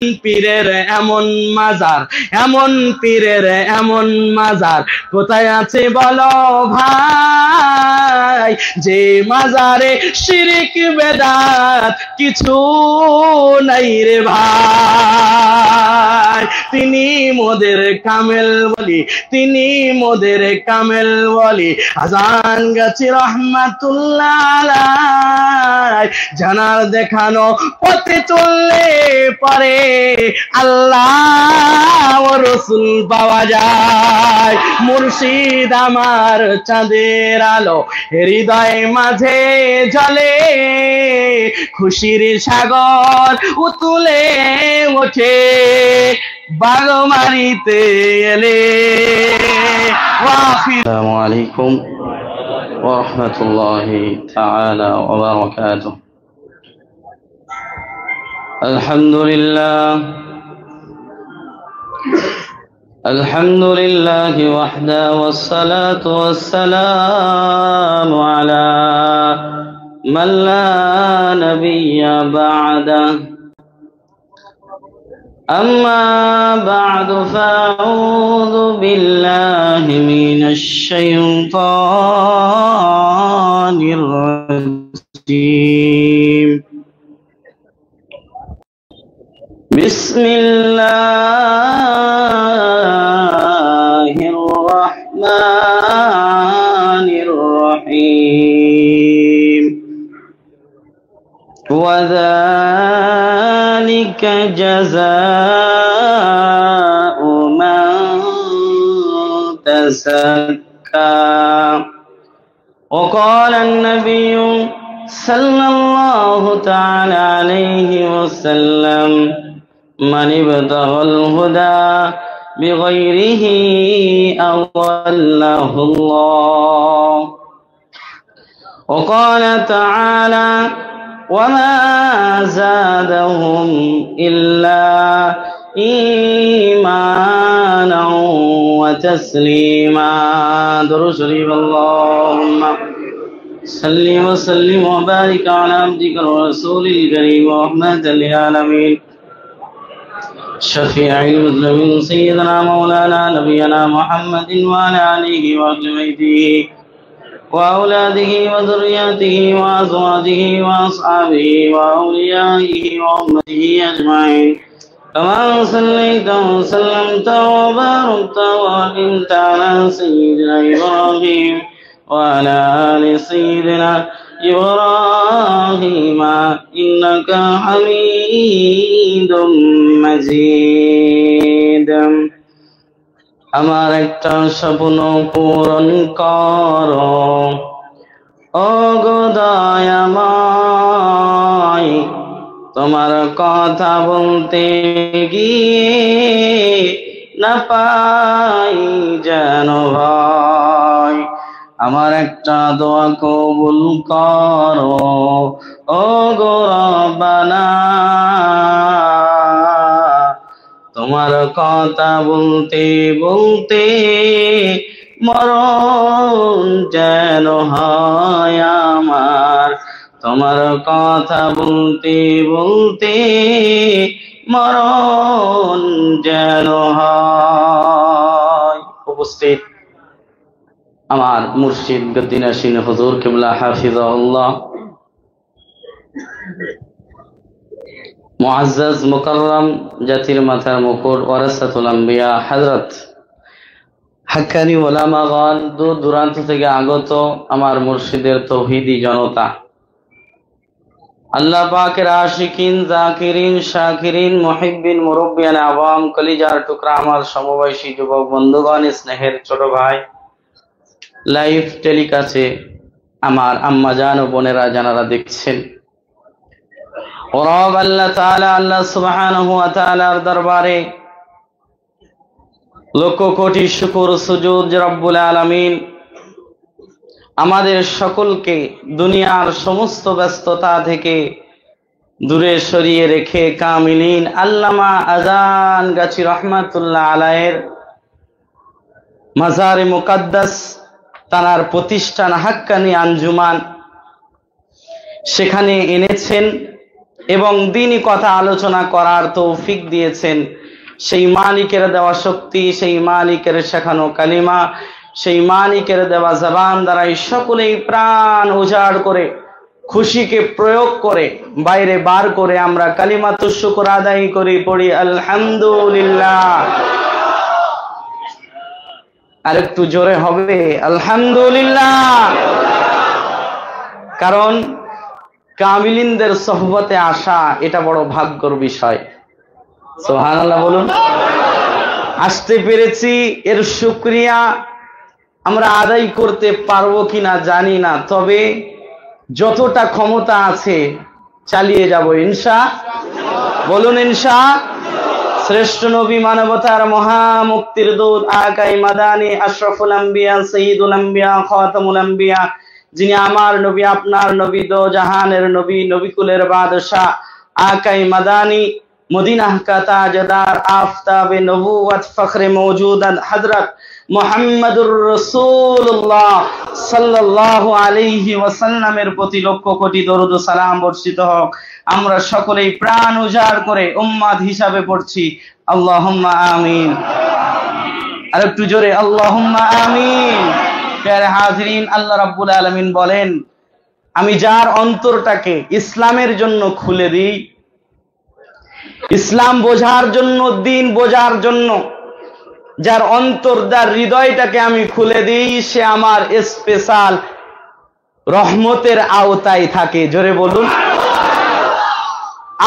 পীরের এমন মাজার, এমন পীরের এমন মাজার কোথায় আছে বলো ভাই? যে মাজারে শিরিক বেদাত কিছু নাই রে ভাই। তিনি মোদের কামেল বলি, তিনি মোদের কামেল বলি। আজান গাছি রহমাতুল্লাহ আলাইহি জানার দেখানো পথে চললে পরে আল্লাহ ও রাসূল পাওয়া যায়। মুর্শিদ আমার চাঁদের আলো হৃদয় মাঝে জ্বলে, খুশির সাগর উতুলে ওঠে বাগমারিতে এলে। আসসালামু আলাইকুম ওয়া রাহমাতুল্লাহি তাআলা ওয়া বারাকাতুহু। আলহামদুলিল্লাহ আলহামদুলিল্লাহি ওয়াহদা ওয়াস সালাতু ওয়াস সালামু আলা মান লা নাবিয়্যা বা'দা। أما بعد فأعوذ بالله من الشيطان الرجيم. بسم الله الرحمن الرحيم. وذلك جزاء من تزكى. وقال النبي صلى الله تعالى عليه وسلم من ابتغى الهدى بغيره أضله الله. وقال تعالى وما زادهم إلا إيمانا وتسليما. درود شريف. اللهم صل وسلم وبارك على عبدك ورسول الكريم ورحمة للعالمين شفيع المذنبين سيدنا مولانا نبينا محمد وعلى آله وأهل بيته وأولاده وذرياته وأزواجه وأصحابه وأوليائه وأمته أجمعين. كما صليت وسلمت وباركت وأنعمت على سيدنا إبراهيم وعلى آل سيدنا إبراهيم إنك حميد مجيد. আমার একটা স্বপ্ন পূরণ করো ও গো দয়াময়, তোমার কথা বলতে গিয়ে না পাই যেন ভয়। আমার একটা দোয়া কবুল করো ও গো রব্বানা, তোমার কথা বলতে বলতে মরণ যেন হয় আমার। তোমার কথা বলতে বলতে মরণ যেন হয়। উপস্থিত আমার মুর্শিদ গদ্দিনাসীন হুজুর কিবলা হাফিজাহুল্লাহ, মুআজ্জাজ মুকাররম জাতির মাথার মুকুট ওয়ারাসাতুল আম্বিয়া হযরত হাক্কানি উলামাগণ, দূর দূরান্ত থেকে আগত আমার মুর্শিদের তৌহিদি জনতা, আল্লাহ পাকের আশিকিন, জাকিরিন, শাকিরিন, মুহিব্বিন, মুরব্বিয়ান আওয়াম, কলিজার টুকরা আমার সমবয়সী যুবক বন্ধুগণ, স্নেহের ছোট ভাই, লাইভ টেলিকাস্টে আমার আম্মা জান ও বোনেরা যারা দেখছেন, রব আল্লাহ তাআলা, আল্লাহ সুবহানাহু ওয়া তাআলার দরবারে লক্ষ কোটি শুকর সুজুদ রব্বুল আলামিন আমাদের সকলকে দুনিয়ার সমস্ত ব্যস্ততা থেকে দূরে সরিয়ে রেখে কামিলিন আল্লামা আজান গাছি রহমাতুল্লাহ আলাইহির মাজারে মুকাদ্দাস, তার প্রতিষ্ঠান হাক্কানি আঞ্জুমান, সেখানে এনেছেন এবং দ্বীনি কথা আলোচনা করার তৌফিক দিয়েছেন। সেই মালিকের দেওয়া শক্তি, সেই মালিকের শেখানো কালিমা, সেই মালিকের দেওয়া জবান দ্বারাই সকলেই প্রাণ উজাড় করে, খুশিকে প্রয়োগ করে, বাইরে বার করে আমরা কালিমাতুশ শুকর আদায় করি, পড়ি আলহামদুলিল্লাহ। আর একটু জোরে হবে আলহামদুলিল্লাহ। কারণ কামিলিনদের সোহবতে আসা এটা বড় ভাগ্যর বিষয়। সুবহানাল্লাহ বলুন। আসতে পেরেছি, এর শুকরিয়া আমরা আদায় করতে পারবো কিনা জানি না, তবে যতটা ক্ষমতা আছে চালিয়ে যাব ইনশাআল্লাহ। বলুন ইনশাআল্লাহ। শ্রেষ্ঠ নবী, মানবতার মহা মুক্তির দূত, আকাই মাদানী, আশরাফুল আম্বিয়া, সাইয়্যিদুল আম্বিয়া, খাতামুল আম্বিয়া, যিনি আমার নবী, আপনার নবী, দো জাহানের নবী, নবীকুলের বাদশাহ, আকাই মাদানী, মদিনাহ কা তাজদার, আফতাবে নবুওয়াত, ফখরে মওজুদাত হযরত মুহাম্মদুর রাসূলুল্লাহ সাল্লাল্লাহু আলাইহি ওয়াসাল্লামের প্রতি লক্ষ কোটি দরুদ ও সালাম বর্ষিত হোক। আমরা সকলেই প্রাণ উজাড় করে উম্মাত হিসাবে পড়ছি আল্লাহুম্মা আমিন। আর একটু জোরে আল্লাহুম্মা আমিন। প্যারে হাজিরিন, আল্লাহ রাব্বুল আলামিন বলেন, আমি যার অন্তরটাকে ইসলামের জন্য খুলে দিই, ইসলাম বোঝার জন্য, দ্বীন বোঝার জন্য যার অন্তর, যার হৃদয়টাকে আমি খুলে দিই, সে আমার স্পেশাল রহমতের আওতায় থাকে। জোরে বলুন।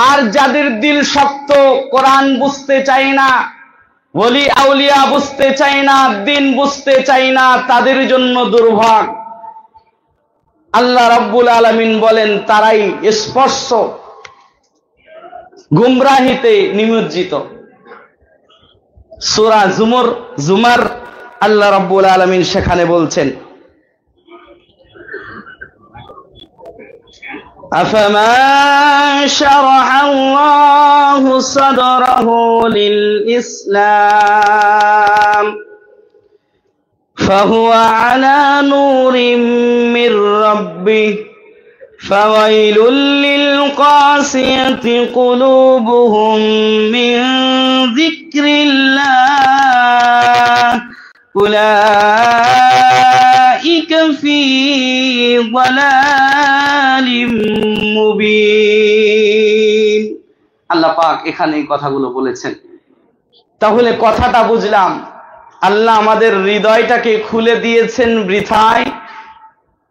আর যাদের দিল শক্ত, কোরআন বুঝতে চাই না, ওলি আউলিয়া বুঝতে চাই না, দ্বীন বুঝতে চাই না, তাদের জন্য দুর্ভোগ। আল্লাহ রাব্বুল আলামিন বলেন, তারাই স্পর্শ গুমরাহিতে নিমজ্জিত। সূরা জুমার আল্লাহ রাব্বুল আলামিন সেখানে বলছেন, আফামান শারাহাল্লাহু সাদরাহু লিল ইসলাম ফাহুয়া আলা নূরিম মির রাব্বিহি ফাওয়াইলুল লিল কাসিয়াতি কুলুবুহুম মিন যিকরিল্লাহ উলাইকা ফি যালালিম মুবিন। আল্লাহ পাক এখানে এই কথাগুলো বলেছেন। তাহলে কথাটা বুঝলাম, আল্লাহ আমাদের হৃদয়টাকে খুলে দিয়েছেন বৃথায়।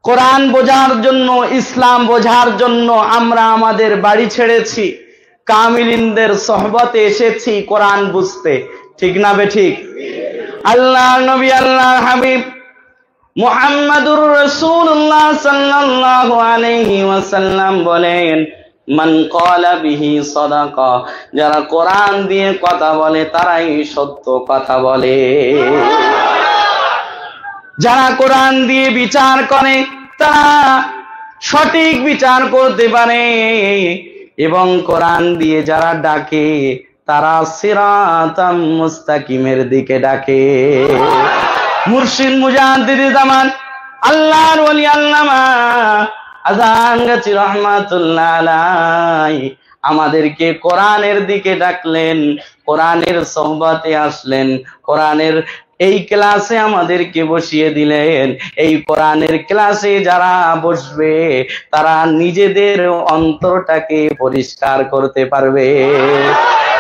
কোরআন বোঝার জন্য, ইসলাম বোঝার জন্য আমরা আমাদের বাড়ি ছেড়েছি, কামিলিনদের সোহবতে এসেছি কোরআন বুঝতে। ঠিক না বেঠিক? আল্লাহ নবী, আল্লাহ হাবিব মুহাম্মাদুর রাসূলুল্লাহ সাল্লাল্লাহু আলাইহি ওয়াসাল্লাম বলেন, মান ক্বালা বিহি সাদাকা, যারা কোরআন দিয়ে কথা বলে তারাই সত্য কথা বলে। যারা কোরআন দিয়ে বিচার করে তারা সঠিক বিচার করতে পারে, এবং কোরআন দিয়ে যারা ডাকে তারা সিরাতাম মুস্তাকিমের দিকে ডাকে। মুর্শিদ মুজাদ্দিদ জামান আল্লাহর ওলি আল্লামা আযান গাছী রাহমাতুল্লাহ আলাইহি আমাদেরকে কোরআনের দিকে ডাকলেন, কোরআনের সোহবতে আসলেন, কোরআনের এই ক্লাসে আমাদেরকে বসিয়ে দিলেন। এই কোরআনের ক্লাসে যারা বসবে তারা নিজেদের অন্তরটাকে পরিষ্কার করতে পারবে।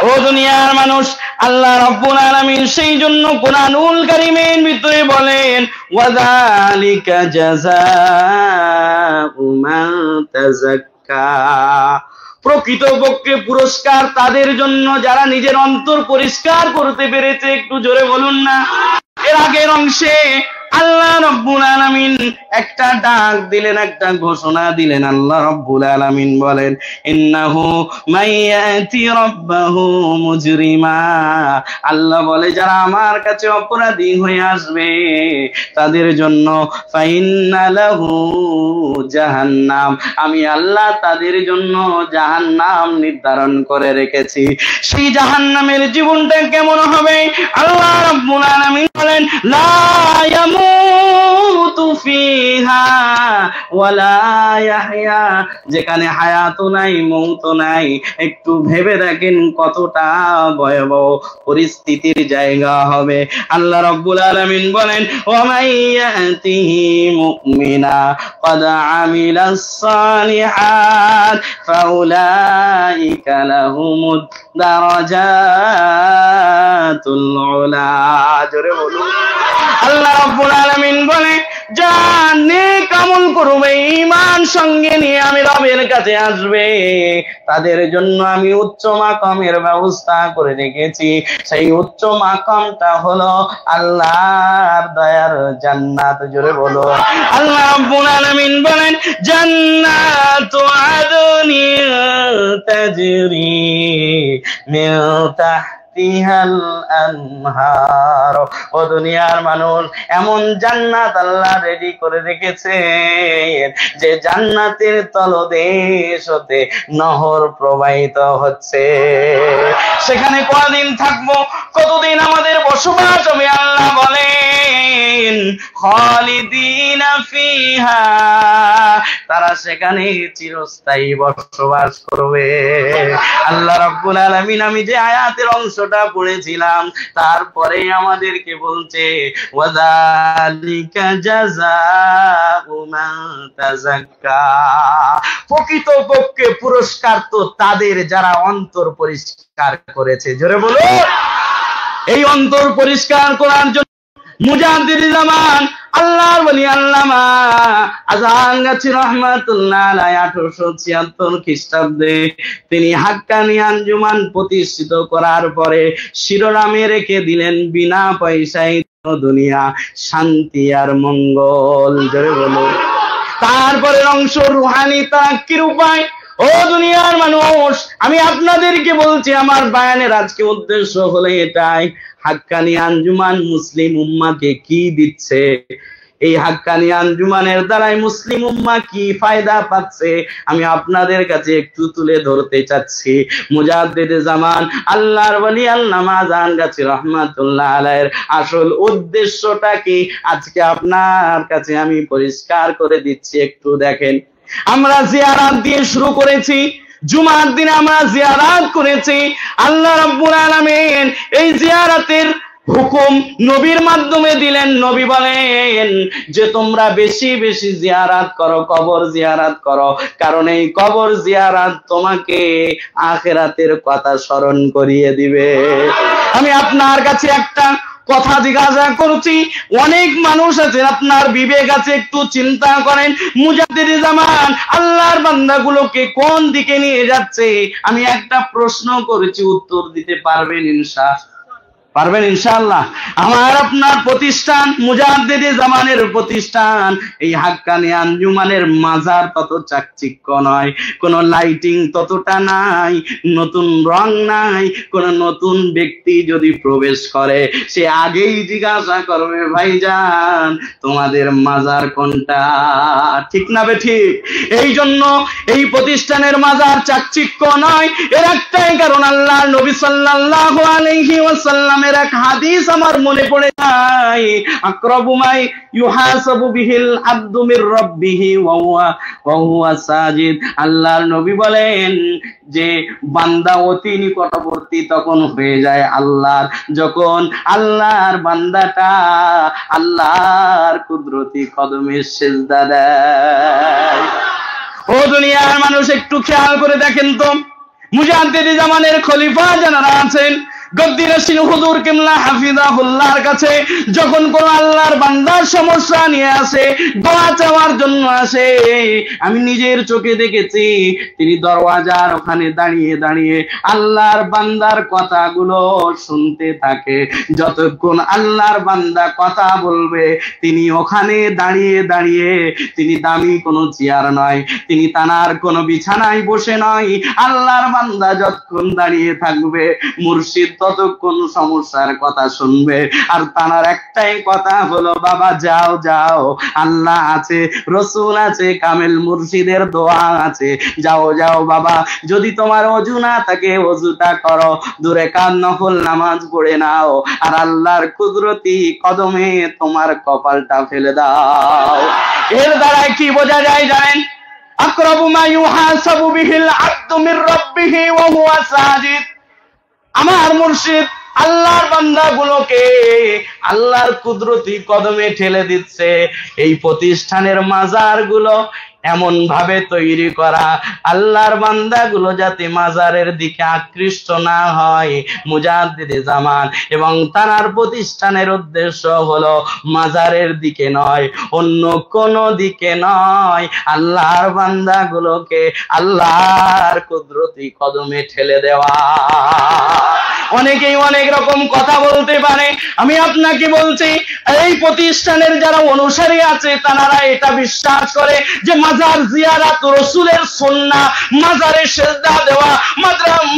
ও দুনিয়ার মানুষ, আল্লাহ রাব্বুল আলামিন সেই জন্য কোরআনুল কারীমের ভিতরে বলেন, ওয়াযালিকা জাযাউ মান তাযাক্কা, প্রকৃতপক্ষে পুরস্কার তাদের জন্য যারা নিজের অন্তর পরিষ্কার করতে পেরেছে। একটু জোরে বলুন না। এর আগের অংশে আল্লাহ রাব্বুল আলামিন একটা ডাক দিলেন, একটা ঘোষণা দিলেন। আল্লাহ রাব্বুল আলামিন বলেন, ইন্নাহু মাইয়াতি রাব্বাহু মুজরিমা, আল্লাহ বলে যারা আমার কাছে অপরাধী হয়ে আসবে তাদের জন্য ফাইন্না লাহু জাহান্নাম, আমি আল্লাহ তাদের জন্য জাহান্নাম নির্ধারণ করে রেখেছি। সেই জাহান্নামের জীবনটা কেমন হবে আল্লাহ রাব্বুল আলামিন বলেন লা ইয়ামুতু ফিহা ওয়ালা ইয়াহইয়া, যেখানে হায়াতও নাই মৌতও নাই। একটু ভেবে দেখেন কতটা ভয়াবহ পরিস্থিতির জায়গা হবে। আল্লাহ রাব্বুল আলামিন বলেন ওয়া মাইয়াতিহি মুমিনা ক্বাদ আমিলাস সালিহাত ফাউলাইকা লাহুমুদ দারাজাতুল উলা। জোরে বলুন। আল্লাহ রাব্বুল আলামিন বলে যারা নেক আমল করবে, ঈমান সঙ্গে নিয়ে আমি রবের কাছে আসবে, তাদের জন্য আমি উচ্চ মাকামের ব্যবস্থা করে রেখেছি। সেই উচ্চ মাকামটা হলো আল্লাহর দয়ার জান্নাত। জোরে বলো। আল্লাহ রাব্বুল আলামিন বলেন জান্নাতু আদনিন তাজরি মিন তাহতিহাল আনহার। ও দুনিয়ার মানুষ, এমন জান্নাত আল্লাহ রেডি করে রেখেছে যে জান্নাতের তলদেশ হতে নহর প্রবাহিত হচ্ছে। সেখানে কতদিন থাকবো, কতদিন আমাদের বসবাস হবে? আল্লাহ বলেন খালিদিনা ফিহা, তারা সেখানে চিরস্থায়ী বসবাস করবে। আল্লাহ রাব্বুল আলামিন আমি যে আয়াতের অংশটা পড়েছিলাম তারপরে আমাদেরকে বলছে ওয়াযালিকা জাযাউ মান তাযাক্কা, প্রকৃতপক্ষে পুরস্কার তো তাদের যারা অন্তর পরিষ্কার করেছে। জোরে বলো। এই অন্তর পরিষ্কার করার জন্য মুজাদ্দিদ জামান আল্লাহর ওলি আল্লামা আজহারগাছী রাহমাতুল্লাহ আলাইহি 1876 খ্রিস্টাব্দে তিনি হাক্কানী আঞ্জুমান প্রতিষ্ঠিত করার পরে শিরোনামে রেখে দিলেন বিনা পয়সায় দুনিয়া শান্তি আর মঙ্গল। জোরে বলো। তারপরে অংশ রুহানি তারাক্কির উপায়। ও দুনিয়ার মানুষ, আমি আপনাদেরকে বলছি, আমার বায়ানের আজকে উদ্দেশ্য হলো এটাই, হাক্কানী আঞ্জুমান মুসলিম উম্মাহকে কি দিচ্ছে, এই হাক্কানী আঞ্জুমানের দ্বারাই মুসলিম উম্মাহ কি ফায়দা পাচ্ছে আমি আপনাদের কাছে একটু তুলে ধরতে চাচ্ছি। মুজাদ্দিদ জামান আল্লাহর ওলি আল্লামা আজহারগাছী রাহমাতুল্লাহ আলাইহির আসল উদ্দেশ্যটা কি আজকে আপনার কাছে আমি পরিষ্কার করে দিচ্ছি, একটু দেখেন। আমরা জিয়ারাত দিয়ে শুরু করেছি, জুমার দিনে আমরা জিয়ারাত করেছি। আল্লাহ রাব্বুল আলামিন এই জিয়ারাতের হুকুম নবীর মাধ্যমে দিলেন। নবী বলেন যে তোমরা বেশি বেশি জিয়ারাত করো, কবর জিয়ারাত করো, কারণ এই কবর জিয়ারাত তোমাকে আখিরাতের কথা স্মরণ করিয়ে দিবে। আমি আপনার কাছে একটা কথা জিজ্ঞাসা করছি, অনেক মানুষ আছে আপনার বিবেক আছে, একটু চিন্তা করেন মুজাদ্দিদ জামান আল্লাহর বান্দাগুলোকে কোন দিকে নিয়ে যাচ্ছে। আমি একটা প্রশ্ন করেছি, উত্তর দিতে পারবেন পারবেন ইনশাআল্লাহ? আমার আপনার প্রতিষ্ঠান মুজাদ্দিদ জামানের প্রতিষ্ঠান এই হাক্কানী আঞ্জুমানের মাজার তত চাকচিক্য নয়, কোন লাইটিং ততটা নাই, নতুন রং নাই। কোন নতুন ব্যক্তি যদি প্রবেশ করে সে আগেই জিজ্ঞাসা করবে ভাইজান তোমাদের মাজার কোনটা, ঠিক না বে ঠিক? এই জন্য এই প্রতিষ্ঠানের মাজার চাকচিক্য নয়। এর একটাই কারণ, আল্লাহর নবী সাল্লাল্লাহু আলাইহি ওয়াসাল্লামের এক হাদিস আমার মনে পড়ে যায়, আকরাবু মাই ইউহাসাবু বিহিল আবদু মির রাব্বিহি ওয়া হুয়া সাজিদ। আল্লাহর নবী বলেন যে বান্দা অতি নিকটবর্তী তখন হয়ে যায় আল্লাহর, যখন আল্লাহর বান্দাটা আল্লাহর কুদরতি কদমে সিজদা দেয়। ও দুনিয়ার মানুষ, একটু খেয়াল করে দেখেন তো, মুজাদ্দিদ জামানের খলিফা যারা আছেন গদ্দির হুজুর কিবলা হাফিজাহুল্লাহর কাছে যখন কোন আল্লাহর বান্দার সমস্যা নিয়ে আসে, দোয়া চাওয়ার জন্য আসে, আমি নিজের চোখে দেখেছি তিনি দরওয়াজার ওখানে দাঁড়িয়ে দাঁড়িয়ে আল্লাহর বান্দার কথাগুলো শুনতে থাকে। যতক্ষণ আল্লাহর বান্দা কথা বলবে তিনি ওখানে দাঁড়িয়ে দাঁড়িয়ে, তিনি দামি কোনো চেয়ার নয়, তিনি তানার কোনো বিছানায় বসে নয়, আল্লাহর বান্দা যতক্ষণ দাঁড়িয়ে থাকবে মুর্শিদ ততক্ষণ সমস্যার কথা শুনবে। আর তানার একটাই কথা হলো, বাবা যাও যাও, আল্লাহ আছে, রসুল আছে, কামেল মুর্শিদের দোয়া আছে, যাও যাও বাবা, যদি তোমার অজু না থাকে অজুটা করো, দূরে কান নফল নামাজ পড়ে নাও, আর আল্লাহর কুদরতি কদমে তোমার কপালটা ফেলে দাও। এর দ্বারা কি বোঝা যায় জানেন? আকরাবু মা ইউহাসাবু বিহিল আবদু মির রাব্বিহি ওয়া হুয়া সাজিদ। আমার মুর্শিদ আল্লাহর বান্দাগুলোকে আল্লাহর কুদরতি কদমে ঠেলে দিচ্ছে। এই প্রতিষ্ঠানের মাজারগুলো এমন ভাবে তৈরি করা, আল্লাহর বান্দাগুলো যাতে মাজারের দিকে আকৃষ্ট না হয়। মুজাদ্দিদে জামান এবং তার প্রতিষ্ঠানের উদ্দেশ্য হলো মাজারের দিকে নয়, অন্য কোন দিকে নয়, আল্লাহর বান্দাগুলোকে আল্লাহর কুদরতি কদমে ঠেলে দেওয়া। অনেকেই অনেক রকম কথা বলতে পারে, আমি আপনাকে বলছি এই প্রতিষ্ঠানের যারা অনুসারী আছে তারা এটা বিশ্বাস করে যে মাজার জিয়ারাত রাসূলের সুন্নাহ, মাজারে সিজদা দেওয়া,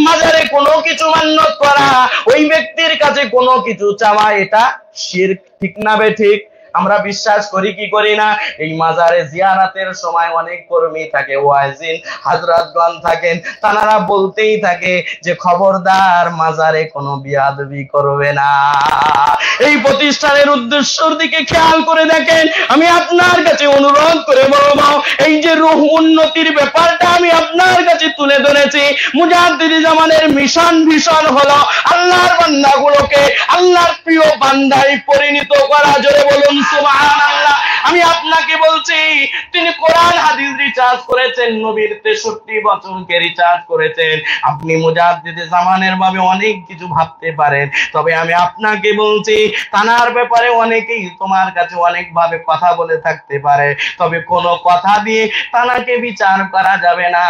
মাজারে কোনো কিছু মান্যত করা, ওই ব্যক্তির কাছে কোনো কিছু চাওয়া, এটা শিরক। ঠিক না বে ঠিক? আমরা বিশ্বাস করি কি করি না? এই মাজারে জিয়ারাতের সময় অনেক কর্মী থাকে, ওয়াজিন হযরতগণ থাকেন, তারা বলতেই থাকে যে খবরদার মাজারে কোনো বিয়াদবি করবে না। এই প্রতিষ্ঠানের উদ্দেশ্যের দিকে খেয়াল করে দেখেন। আমি আপনার কাছে অনুরোধ করে বলবো, এই যে রূহ উন্নতির ব্যাপারটা আমি আপনার কাছে তুলে ধরেছি, মুজাদ্দিদ জামানের মিশন ভীষণ হলো আল্লাহর বান্দাগুলোকে আল্লাহর প্রিয় বান্দায় পরিণত করা। জোরে বলুন সুবহানাল্লাহ। আমি আপনাকে বলছি, তিনি কোরআন হাদিস রিসার্চ করেছেন, নবীর 63 বছরকে রিসার্চ করেছেন। আপনি মুজাদ্দিদে জামানের ভাবে অনেক কিছু ভাবতে পারেন, তবে আমি আপনাকে বলছি তানার ব্যাপারে অনেকেই তোমার কাছে অনেক ভাবে কথা বলে থাকতে পারে, তবে কোন কথা দিয়ে তানাকে বিচার করা যাবে না।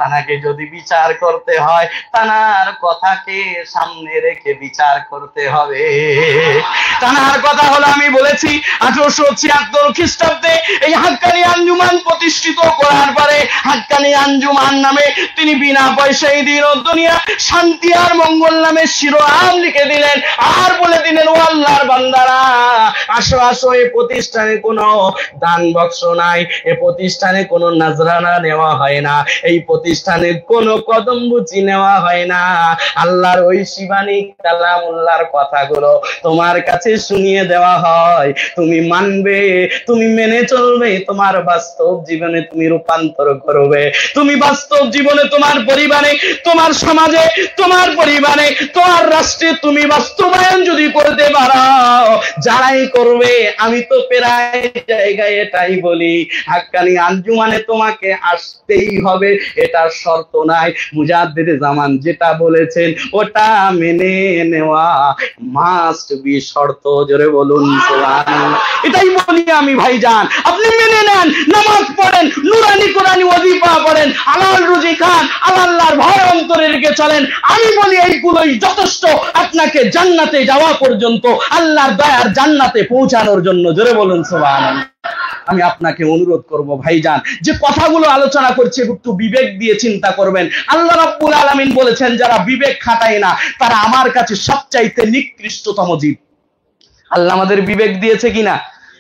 তানাকে যদি বিচার করতে হয় তানার কথাকে সামনে রেখে বিচার করতে হবে। তানার কথা হলো, আমি বলেছি 1876 খ্রিস্টাব্দে এই হাক্কানি আঞ্জুমান প্রতিষ্ঠিত করার পরে হাক্কানি আঞ্জুমান নামে তিনি বিনা পয়সায় দিন ও দুনিয়া শান্তি আর মঙ্গল নামে শিরোনাম লিখে দিলেন, আর বলে দিলেন, ও আল্লাহর বান্দারা আসো আসো, এই প্রতিষ্ঠানে কোনো দান বাক্স নাই, এই প্রতিষ্ঠানে কোনো নাজরানা নেওয়া হয় না, এই প্রতিষ্ঠানে কোনো কদমবুচি নেওয়া হয় না। আল্লাহর ওই শিবানী কালামুল্লাহর কথাগুলো তোমার কাছে শুনিয়ে দেওয়া হয়, তুমি মানবে, তুমি মেনে চলবে, তোমার বাস্তব জীবনে তুমি রূপান্তর করবে। তুমি বাস্তব জীবনে তোমার পরিবারে, তোমার সমাজে, তোমার পরিবারে, তোমার রাষ্ট্রে তুমি বাস্তবায়ন যদি করতে পারো, যারাই করবে, আমি তো প্রায় জায়গায় এটাই বলি, হাক্কানি আঞ্জুমানে তোমাকে আসতেই হবে, এটা শর্ত নাই। মুজাদ্দিদে জামান যেটা বলেছেন ওটা মেনে নেওয়া মাস্ট বি শর্ত। জোরে বলুন সুবহানাল্লাহ। এটাই বলি আমি ভাইজান, আপনি মেনে নেন, নামাজ পড়েন, নুরানি কোরআনি ওয়াজিফা পড়েন, হালাল রুজি খান, আল্লাহর ভয় অন্তরে রেখে চলেন। আমি বলি এইগুলোই যথেষ্ট আপনাকে জান্নাতে যাওয়া পর্যন্ত, আল্লাহর দয়ার জান্নাতে পৌঁছানোর জন্য। জোরে বলুন সুবহানাল্লাহ। আমি আপনাকে অনুরোধ করব ভাইজান, যে কথাগুলো আলোচনা করছে একটু বিবেক দিয়ে চিন্তা করবেন। আল্লাহ রাব্বুল আলামিন বলেছেন, যারা বিবেক খাটায় না তারা আমার কাছে সবচাইতে নিকৃষ্টতম জীব। আল্লাহ আমাদের বিবেক দিয়েছে কিনা?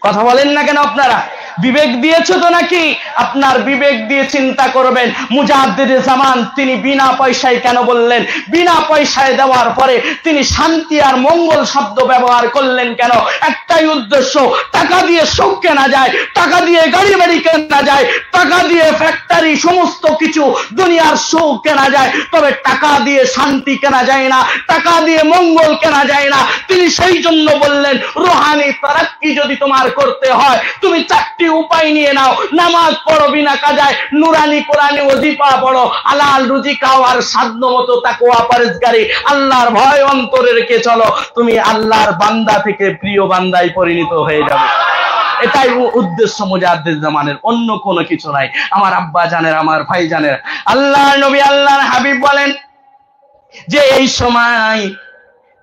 কথা বলেন না কেন আপনারা? বিবেক দিয়েছে তো নাকি? আপনার বিবেক দিয়ে চিন্তা করবেন, মুজাদ্দিদে জামান তিনি বিনা পয়সায় কেন বললেন? বিনা পয়সায় দেওয়ার পরে তিনি শান্তি আর মঙ্গল শব্দ ব্যবহার করলেন কেন? একটাই উদ্দেশ্য, টাকা দিয়ে সুখ কেনা যায়, টাকা দিয়ে গাড়ি বাড়ি কেনা যায়, টাকা দিয়ে ফ্যাক্টরি সমস্ত কিছু দুনিয়ার সুখ কেনা যায়, তবে টাকা দিয়ে শান্তি কেনা যায় না, টাকা দিয়ে মঙ্গল কেনা যায় না। তিনি সেই জন্য বললেন, রুহানি তারাক্কি যদি তোমার করতে হয় তুমি 4টি উপায় নিয়ে নাও। নামাজ পড়ো বিনা কাজায়, নুরানি কোরআনি ওয়াজিফা পড়ো, হালাল রুজি খাও, আর সাধ্যমতো তাকওয়া পরহেজগারি, আল্লাহর ভয় অন্তরে রেখে চলো, তুমি আল্লাহর বান্দা থেকে প্রিয় বান্দায় পরিণত হয়ে যাবে। এটাই উদ্দেশ্য মুজাদ্দিদ জামানের, অন্য কোনো কিছু নাই। আমার আব্বা জানের, আমার ভাই জানের, আল্লাহর নবী আল্লাহর হাবিব বলেন যে এই সময়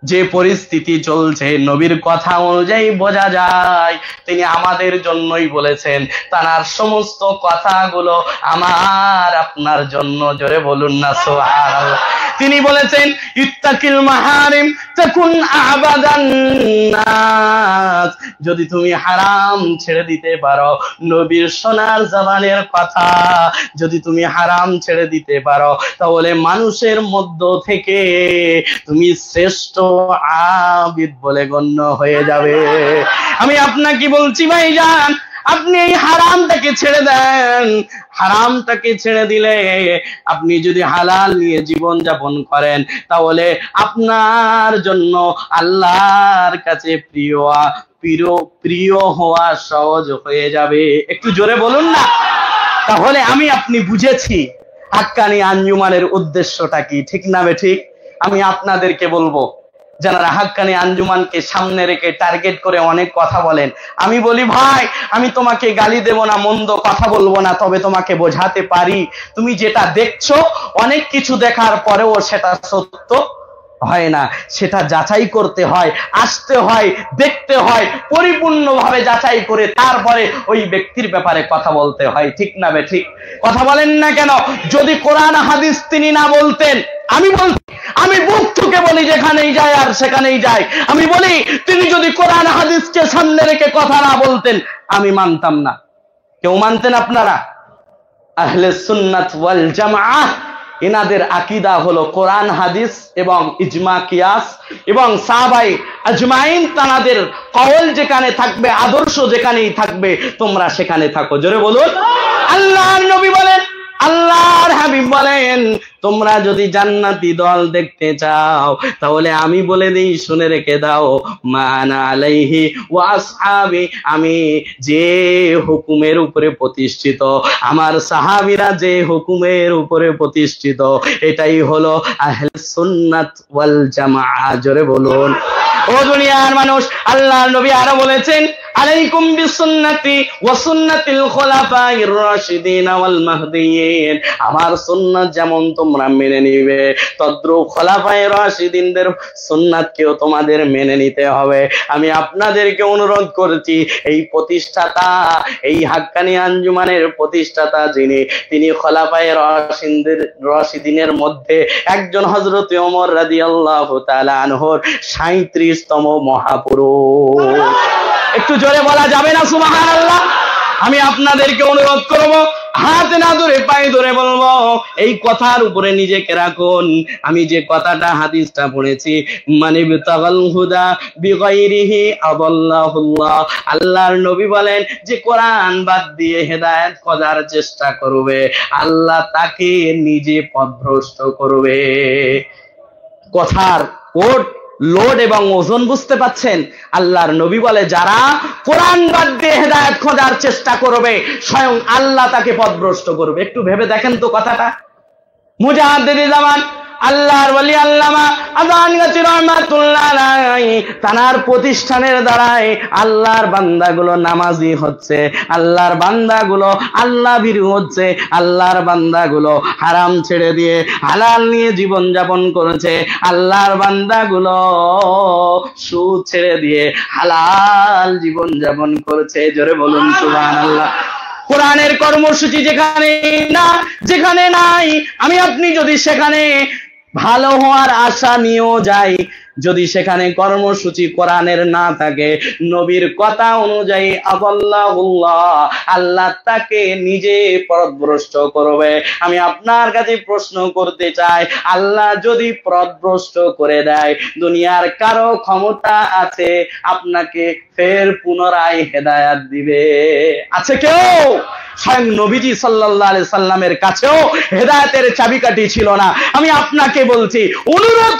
যে পরিস্থিতি চলছে নবীর কথা অনুযায়ী বোঝা যায় তিনি আমাদের জন্যই বলেছেন, তার সমস্ত কথাগুলো আমার আপনার জন্য। জোরে বলুন না সুবহানাল্লাহ। তিনি বলেছেন ইত্তাকিল মাহারিম তাকুন আবাদান নাস। যদি তুমি হারাম ছেড়ে দিতে পারো, নবীর সোনার জবানের কথা, যদি তুমি হারাম ছেড়ে দিতে পারো তাহলে মানুষের মধ্য থেকে তুমি শ্রেষ্ঠ আবিদ বলে গণ্য হয়ে যাবে। আমি আপনাকে বলছি ভাইজান, আপনি এই হারামটাকে ছেড়ে দেন। হারামটাকে ছেড়ে দিলে আপনি যদি হালাল নিয়ে জীবন যাপন করেন তাহলে আপনার জন্য আল্লাহর কাছে প্রিয় হওয়া সহজ হয়ে যাবে। একটু জোরে বলুন না। তাহলে আমি আপনি বুঝেছি হাক্কানি আঞ্জুমানের উদ্দেশ্যটা কি, ঠিক না ঠিক? আমি আপনাদেরকে বলবো, যারা হাক্কানি আঞ্জুমানকে সামনে রেখে টার্গেট করে অনেক কথা বলেন, আমি বলি ভাই, আমি তোমাকে গালি দেব না, মন্দ কথা বলবো না, তবে তোমাকে বোঝাতে পারি তুমি যেটা দেখছো অনেক কিছু দেখার পরেও সেটা সত্য হয় না, সেটা যাচাই করতে হয়, আসতে হয়, দেখতে হয়, পরিপূর্ণভাবে যাচাই করে তারপরে ওই ব্যক্তির ব্যাপারে কথা বলতে হয়, ঠিক না ঠিক? কথা বলেন না কেন? যদি কোরআন হাদিস তিনি না বলতেন, আমি বুক থেকে বলি যেখানেই যায় আর সেখানেই যায়, আমি বলি তিনি যদি কোরআন হাদিসকে সামনে রেখে কথা না বলতেন আমি মানতাম না। কেউ মানতেন আপনারা? আহলে সুন্নাত ওয়াল জামাআহ এনাদের আকীদা হলো কোরআন হাদিস এবং ইজমা কিয়াস এবং সাহাবায়ে আজমাইন, তাদের কওল যেখানে থাকবে, আদর্শ যেখানেই থাকবে, তোমরা সেখানে থাকো। জোরে বলুন। আল্লাহর নবী বলেন, আল্লাহর হাবিব বলেন, তোমরা যদি জান্নাতি দল দেখতে চাও তাহলে আমি বলে দিই, শুনে রেখে দাও, মান আলাইহি ওয়া আসহাবি, আমি যে হুকুমের উপরে প্রতিষ্ঠিত, আমার সাহাবীরা যে হুকুমের উপরে প্রতিষ্ঠিত, এটাই হলো আহলে সুন্নাত ওয়াল জামাআহ। জোরে বলুন। ও দুনিয়ার মানুষ, আল্লাহর নবী আরো বলেছেন, আলাইকুম বিসুন্নতি ওয়া সুন্নাতিল খুলাফাইর রাশিদিন ওয়াল মাহদিয়িন, আমার সুন্নাত যেমন তোমরা মেনে নিবে তদ্রূপ খোলাফায়ে রাশিদিনদের সুন্নাতকেও তোমাদের মেনে নিতে হবে। আমি আপনাদেরকে অনুরোধ করছি, এই প্রতিষ্ঠাতা, এই হাক্কানি আঞ্জুমানের প্রতিষ্ঠাতা যিনি, তিনি খোলাফায়ে রাশিদিনের মধ্যে একজন হযরত ওমর রাদিয়াল্লাহু তাআলা আনহুর 37তম মহাপুরুষ। একটু জোরে বলা যাবে না সুবহানাল্লাহ? আমি আপনাদেরকে অনুরোধ করব, হাতে না ধরে পায়ে ধরে বলবো, এই কথার উপরে নিজেকে রাখুন। আমি যে কথাটা হাদিসটা পড়েছি, মানে বিতাগাল হুদা বিগাইরিহি আদাল্লাহুল্লাহ, আল্লাহর নবী বলেন যে কোরআন বাদ দিয়ে হেদায়েত খোঁজার চেষ্টা করবে, আল্লাহ তাকে নিজে পথভ্রষ্ট করবে। কথার কোট লোড এবং ওজন বুঝতে পাচ্ছেন? আল্লাহর নবী বলে, যারা কোরআন বাদ দিয়ে হেদায়েত খোঁজার চেষ্টা করবে স্বয়ং আল্লাহ তাকে পথভ্রষ্ট করবে। একটু ভেবে দেখেন তো কথাটা। মুজাদ্দিদ জামান আল্লাহর ওলি আল্লামা আযান গাজী রাহমাতুল্লাহ আলাইহি, তার প্রতিষ্ঠানের দ্বারাই আল্লাহর বান্দাগুলো নামাজি হচ্ছে, আল্লাহর বান্দাগুলো আল্লাহ ভীরু হচ্ছে, আল্লাহর বান্দাগুলো হারাম ছেড়ে দিয়ে হালাল নিয়ে জীবন যাপন করেছে, আল্লাহর বান্দাগুলো সুদ ছেড়ে দিয়ে হালাল জীবন যাপন করেছে। জোরে বলুন সুবহানাল্লাহ। কোরআনের কর্মসূচি যেখানে নাই, আমি আপনি যদি সেখানে ভালো হওয়ার আশা নিয়েও যাই, যদি সেখানে কর্মসূচি কোরআনের না থাকে, নবীর কথা অনুযায়ী আদাল্লাহুল্লাহ, আল্লাহ তাকে নিজে পথভ্রষ্ট করবে। আমি আপনার কাছে প্রশ্ন করতে চাই, আল্লাহ যদি পথভ্রষ্ট করে দেয়, দুনিয়ার কারো ক্ষমতা আছে আপনাকে ফের পুনরায় হেদায়েত দিবে? আছে কেউ? স্বয়ং নবীজি সাল্লাল্লাহু আলাইহি সাল্লামের কাছেও হেদায়েতের চাবিকাঠি ছিল না। আমি আপনাকে বলছি, অনুরোধ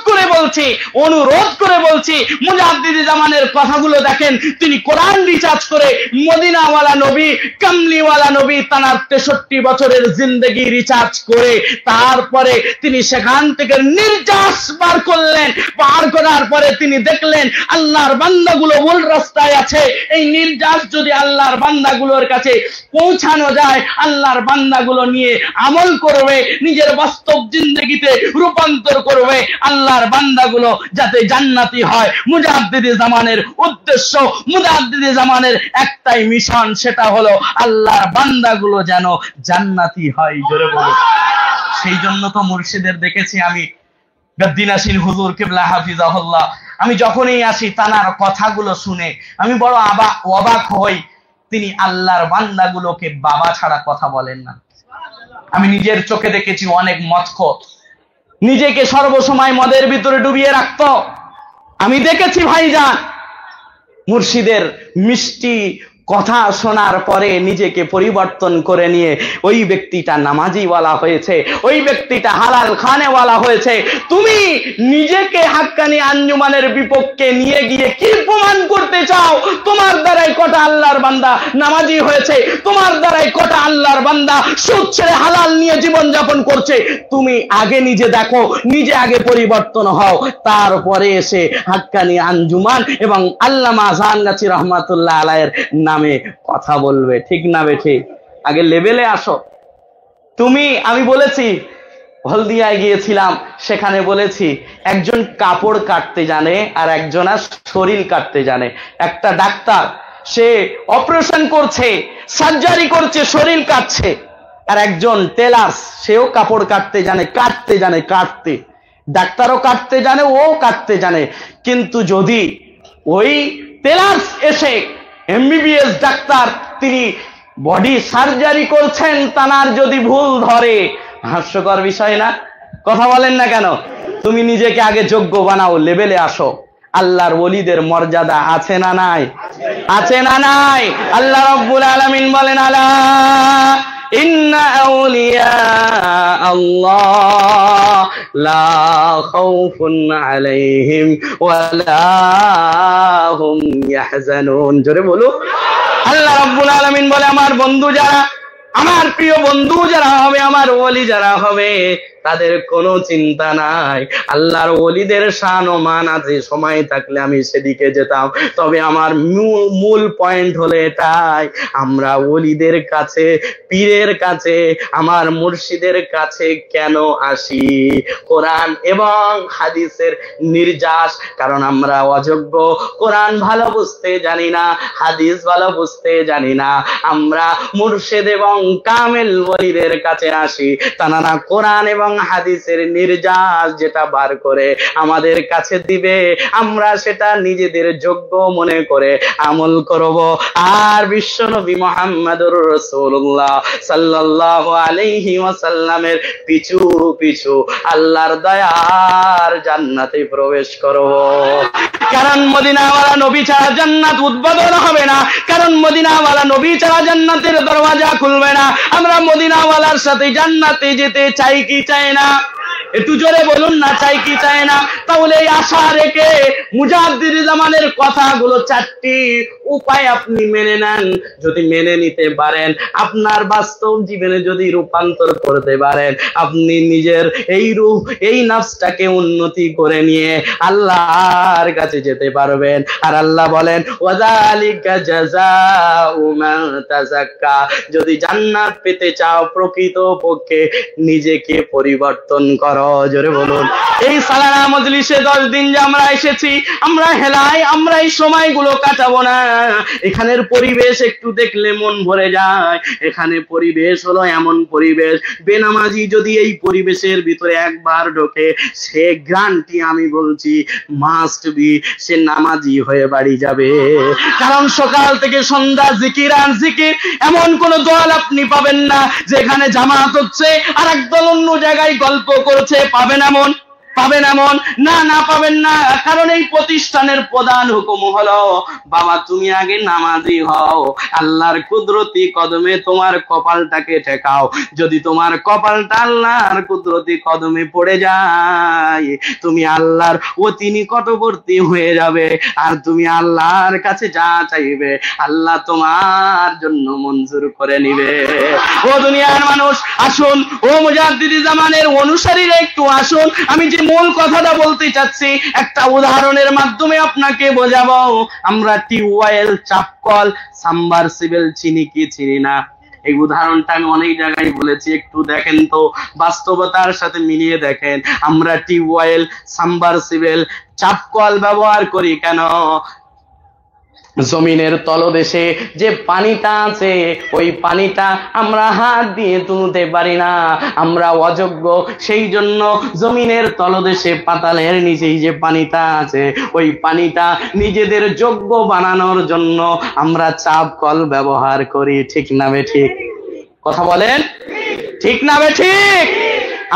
করে বলছি, মুজাদ্দিদ জামানের কথাগুলো দেখেন। তিনি কোরআন রিসার্চ করে মদিনাওয়ালা নবী, কামলিওয়ালা নবী, তার 63 বছরের জিন্দেগি রিসার্চ করে তারপরে তিনি সেখান থেকে নির্যাস বার করলেন। বার করার পরে তিনি দেখলেন আল্লাহর বান্দাগুলো ভুল রাস্তায় আছে। এই নির্যাস যদি আল্লাহর বান্দাগুলোর কাছে পৌঁছানো যায়, আল্লাহর বান্দাগুলো নিয়ে আমল করবে, নিজের বাস্তব জিন্দেগিতে রূপান্তর করবে, আল্লাহর বান্দাগুলো যাতে জান্নাতি হয়। মুজাদ্দিদ জামানের উদ্দেশ্য, মুজাদ্দিদ জামানের একটাই মিশন, সেটা হলো আল্লাহর বান্দাগুলো যেন জান্নাতি হয়। জোরে বলো। সেই জন্য তো মুর্শিদের দেখেছি আমি, গদ্দিনাসিন হুজুর কিবলা হাফিজাহুল্লাহ, আমি যখনই আসি তানার কথাগুলো শুনে আমি বড় অবাক হই। তিনি আল্লাহর বান্দাগুলোকে বাবা ছাড়া কথা বলেন না। আমি নিজের চোখে দেখেছি অনেক মদখোর নিজেকে সর্বসময় মদের ভিতরে ডুবিয়ে রাখত। আমি দেখেছি ভাইজান মুর্শিদের মিষ্টি কথা শোনার পরে নিজেকে পরিবর্তন করে নিয়ে ওই ব্যক্তিটা নামাজিওয়ালা হয়েছে, ওই ব্যক্তিটা হালাল খানেওয়ালা হয়েছে। তুমি নিজেকে হাক্কানি আঞ্জুমানের বিপক্ষে নিয়ে গিয়ে কি প্রমাণ করতে চাও? তোমার দ্বারাই কটা আল্লাহর বান্দা নামাজি হয়েছে, তোমার দ্বারাই কটা আল্লাহর বান্দা সুদ ছেড়ে হালাল নিয়ে জীবন যাপন করছে। তুমি আগে নিজে দেখো, নিজে আগে পরিবর্তন হও, তারপরে এসে হাক্কানি আঞ্জুমান এবং আল্লামা জাহানগাছি রহমাতুল্লাহ আলাইহির নামে কথা বলবে। ঠিক না বেঠি? আগে লেভেলে আসো। আমি বলেছি হলদিয়ায় গিয়েছিলাম, সেখানে বলেছি একজন কাপড় কাটতে জানে আর একজন শরীর কাটতে জানে। একটা ডাক্তার সে অপারেশন করছে, সার্জারি করছে, শরীর কাটছে। আর একজন টেলার সেও কাপড় কাটতে জানে, কাটতে ডাক্তারও কাটতে জানে, ও কাটতে জানে। কিন্তু যদি ওই টেলার এসে এমবিবিএস ডাক্তার তিনি বডি সার্জারি করছেন, তানার যদি ভুল ধরে, হাস্যকর বিষয় না? কথা বলেন না কেন? তুমি নিজেকে আগে যোগ্য বানাও, লেভেলে আসো। আল্লাহর ওলিদের মর্যাদা আছে না নাই? আছে না নাই? আল্লাহ রাব্বুল আলামিন বলেন, আলা ইন্না আউলিয়া আল্লাহ লা খাউফুন আলাইহিম ওয়া লা হুম ইয়াহজানুন। জোরে বলো। আল্লাহ রাব্বুল আলামিন বলে, আমার বন্ধু যারা, আমার প্রিয় বন্ধু যারা হবে, আমার ওলি যারা হবে, তাদের কোনো চিন্তা নাই। আল্লাহর ওলিদের শান ও মান আছে। সময় থাকলে আমি সেদিকে যেতাম, তবে আমার মূল পয়েন্ট হলো এটাই, আমরা ওলিদের কাছে, পীরের কাছে, আমার মুর্শিদের কাছে কেন আসি? কোরআন এবং হাদিসের নির্যাস। কারণ আমরা অযোগ্য, কোরআন ভালো বুঝতে জানি না, হাদিস ভালো বুঝতে জানি না। আমরা মুর্শিদ এবং কামেল ওলিদের কাছে আসি, তারা কোরআন এবং হাদিসের নির্যাস যেটা বার করে আমাদের কাছে দিবে, আমরা সেটা নিজেদের যোগ্য মনে করে আমল করব। আর বিশ্বনবী মুহাম্মদুর রাসূলুল্লাহ সাল্লাল্লাহু আলাইহি ওয়াসাল্লামের পিছু পিছু আল্লাহর দয়ার জান্নাতে প্রবেশ করব। কারণ মদিনাওয়ালা নবী ছাড়া জান্নাত উদ্বোধন হবে না, কারণ মদিনাওয়ালা নবী ছাড়া জান্নাতের দরওয়াজা খুলবে না। আমরা মদিনাওয়ালার সাথে জান্নাতে যেতে চাই কি চাই না? একটু জোরে বলুন না, চাই কি চাই না? তাহলে এই আশা রেখে মুজাদ্দিদ জামানের কথাগুলো, চারটি উপায় আপনি মেনে নেন। যদি মেনে নিতে পারেন, আপনার বাস্তব জীবনে যদি রূপান্তর করতে পারেন, আপনি নিজের এই রূহ, এই নফসটাকে উন্নতি করে নিয়ে আল্লাহর কাছে যেতে পারবেন। আর আল্লাহ বলেন, ওয়াযালিকা জাযাউ মান তাযাক্কা। যদি জান্নাত পেতে চাও, প্রকৃত পক্ষে নিজেকে পরিবর্তন করো। জোরে বলুন। এই সালানা মজলিসে 10 দিন যে আমরা এসেছি, আমরা হেলায়, আমরা এই সময়গুলো কাটাবো না। এখানের পরিবেশ একটু দেখলে মন ভরে যায়। এখানে পরিবেশ হলো এমন পরিবেশ, বেনামাজি যদি এই পরিবেশের ভিতরে একবার ঢোকে, সে গ্যারান্টি আমি বলছি মাস্ট বি, সে নামাজি হয়ে বাড়ি যাবে। কারণ সকাল থেকে সন্ধ্যা জিকির আর জিকির, এমন কোন দল আপনি পাবেন না যেখানে জামাত হচ্ছে আর একদল অন্য জায়গায় গল্প করছে। পাবেন এমন? পাবেন এমন? না, না পাবেন না। কারণ এই প্রতিষ্ঠানের প্রধান হুকুম হলো, বাবা তুমি আগে নামাজি হও, আল্লাহর কুদরতি কদমে তোমার কপালটাকে ঠেকাও। যদি তোমার কপালটা আল্লাহর কুদরতি কদমে পড়ে যায়, তুমি আল্লাহর অতি নিকটবর্তী হয়ে যাবে। আর তুমি আল্লাহর কাছে যা চাইবে, আল্লাহ তোমার জন্য মঞ্জুর করে নিবে। ও দুনিয়ার মানুষ, আসুন, ও মুজাদ্দিদ জামানের অনুসারীরা একটু আসুন। আমি যে মূল কথাটা বলতে চাচ্ছি, একটা উদাহরণের মাধ্যমে আপনাকে বোঝাবো। আমরা টিউবওয়েল, চাপকল, সাবমার্সিবল চিনি কি চিনি না? এই উদাহরণটা আমি অনেক জায়গায় বলেছি, একটু দেখেন তো, বাস্তবতার সাথে মিলিয়ে দেখেন। আমরা টিউবওয়েল, সাবমার্সিবল, চাপকল ব্যবহার করি কেন? জমিনের তলদেশে যে পানিটা আছে ওই পানিটা আমরা হাত দিয়ে তুলতে পারি না, আমরা অযোগ্য। সেই জন্য জমিনের তলদেশে পাতালের নিচেই যে পানিটা আছে ওই পানিটা নিজেদের যোগ্য বানানোর জন্য আমরা চাপ কল ব্যবহার করি। ঠিক না বেঠিক? কথা বলেন, ঠিক না বেঠিক?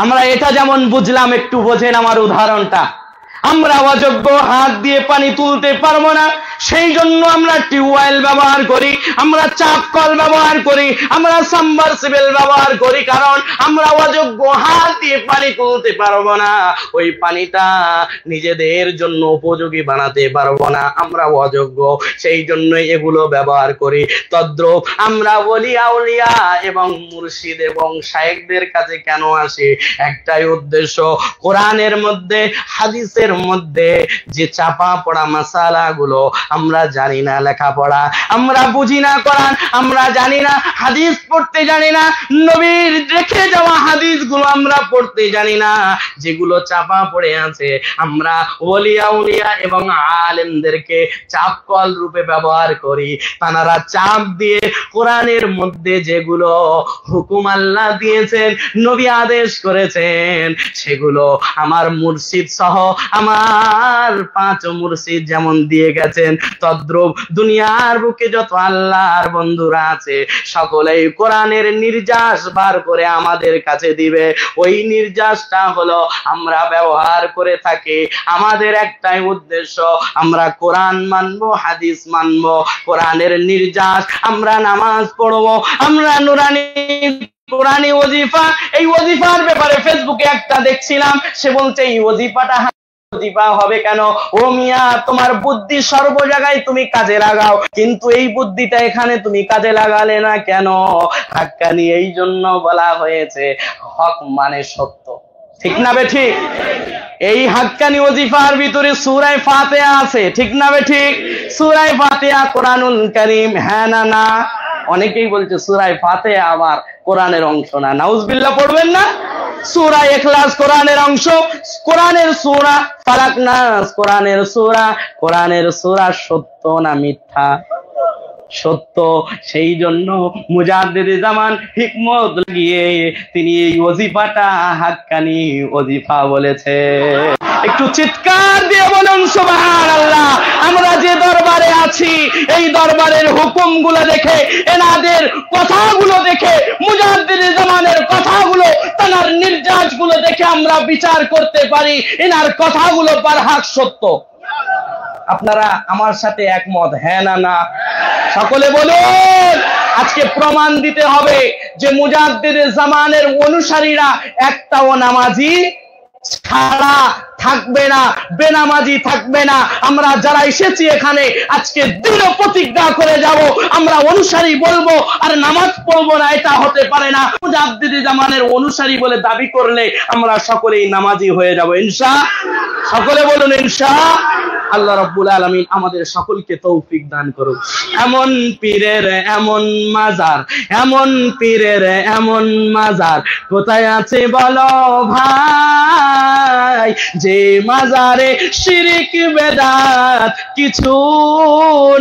আমরা এটা যেমন বুঝলাম, একটু বোঝেন আমার উদাহরণটা। আমরা অযোগ্য, হাত দিয়ে পানি তুলতে পারবো না, সেই জন্য আমরা টিউবওয়েল ব্যবহার করি, আমরা চাপ কল ব্যবহার করি, আমরা সাবমার্সিবল ব্যবহার করি, কারণ আমরা অযোগ্য, হাত দিয়ে পানি তুলতে পারবো না, ওই পানিটা নিজেদের জন্য উপযোগী বানাতে পারবো না, আমরা অযোগ্য, সেই জন্য এগুলো ব্যবহার করি। তদ্রূপ আমরা ওলি আউলিয়া এবং মুর্শিদ এবং শায়েখদের কাছে কেন আসি? একটাই উদ্দেশ্য, কোরআনের মধ্যে হাদিসের মধ্যে যে চাপা পড়া মাসালা গুলো আমরা জানি না, লেখাপড়া আমরা বুঝি না, কোরআন আমরা জানি না, হাদিস পড়তে জানি না, নবীর রেখে যাওয়া হাদিস গুলো আমরা পড়তে জানি না, যেগুলো চাপা পড়ে আছে আমরা ওলিয়া উলিয়া এবং আলেমদেরকে চাপ কল রূপে ব্যবহার করি। তারা চাপ দিয়ে কোরআনের মধ্যে যেগুলো হুকুম আল্লাহ দিয়েছেন, নবী আদেশ করেছেন, সেগুলো আমার মুর্শিদ সহ আমার 5 মুর্শিদ যেমন দিয়ে গেছেন, তদ্রূপ দুনিয়ার বুকে যত আল্লাহর বন্ধুরা আছে সকলেই কোরআনের নির্যাস বার করে আমাদের কাছে দিবে। ওই নির্যাসটা হলো আমরা ব্যবহার করে থাকি। আমাদের একটাই উদ্দেশ্য, আমরা কোরআন মানবো, হাদিস মানবো, কোরআনের নির্যাস, আমরা নামাজ পড়বো, আমরা নুরানি কোরআনি ওজিফা। এই ওজিফার ব্যাপারে ফেসবুকে একটা দেখছিলাম, সে বলছে এই ওজিফাটা ওজিফা হবে কেন? ও মিয়া, তোমার বুদ্ধি সর্ব জায়গায় তুমি কাজে লাগাও, কিন্তু এই বুদ্ধিটা এখানে তুমি কাজে লাগালে না কেন? হাক্কানি এই জন্য বলা হয়েছে, হক মানে সত্য। ঠিক না বেঠিক? এই হাক্কানি ওজিফার ভিতরে সূরা ফাতিহা আছে। ঠিক না বেঠিক? সূরা ফাতিহা কোরআনুল কারীম, হ্যাঁ না না? অনেকেই বলছে সূরা ফাতিহা আবার কোরআনের অংশ না। নাউজুবিল্লাহ পড়বেন না? সূরা ইখলাস কোরআনের অংশ, কোরআনের সূরা ফালাক নাস কোরআনের সূরা। কোরআনের সূরা সত্য না মিথ্যা? সত্য। সেই জন্য মুজাদ্দিদে জামান হিকমত লাগিয়ে তিনি এই ওজিফাটা হাক্কানি ওজিফা বলেছে। একটু চিৎকার দিয়ে বলুন সুবহানাল্লাহ। আমরা যে দরবারে আছি, এই দরবারের হুকুমগুলো দেখে, এনাদের কথাগুলো দেখে, মুজাদ্দিদে জামানের কথাগুলো, তার নির্যাসগুলো দেখে আমরা বিচার করতে পারি এনার কথাগুলো বারহাক সত্য। আপনারা আমার সাথে একমত, হ্যাঁ না না? সকলে বলুন। আজকে প্রমাণ দিতে হবে যে মুজাদ্দিদে জামানের অনুসারীরা একটাও নামাজি ছাড়া থাকবে না, বেনামাজি থাকবে না। আমরা যারা এসেছি এখানে আজকে দৃঢ় প্রতিজ্ঞা করে যাব, আমরা অনুসারী বলবো আর নামাজ পড়বো না, এটা হতে পারে না। মুজাদ্দিদে জামানের অনুসারী বলে দাবি করলে আমরা সকলেই নামাজি হয়ে যাব ইনশাআল্লাহ। সকলে বলুন ইনশাআল্লাহ। আল্লাহ রাব্বুল আলামিন আমাদের সকলকে তৌফিক দান করুক। এমন পীরের এমন মাজার, এমন পীরের এমন মাজার কোথায় আছে বলো ভাই? যে মাজারে শিরিক বেদাত কিছু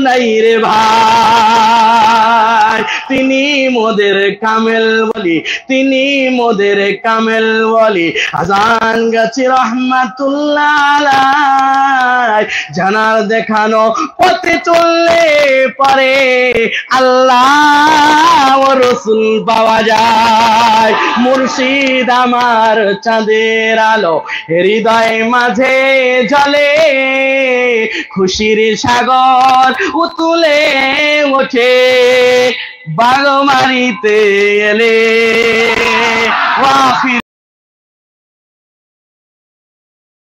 নাই রে ভাই। তিনি মোদের কামেল বলি, তিনি মোদের কামেল বলি। আজান গাছি রহমাতুল্লাহ আলাইহি, জানার দেখানো পথে চললে পারে আল্লাহ ও রাসূল পাওয়া যায়। মুর্শিদ আমার চাঁদের আলো, হৃদয় মাঝে জ্বলে, খুশির সাগর উতুলে ওঠে বাগমারিতে এলে।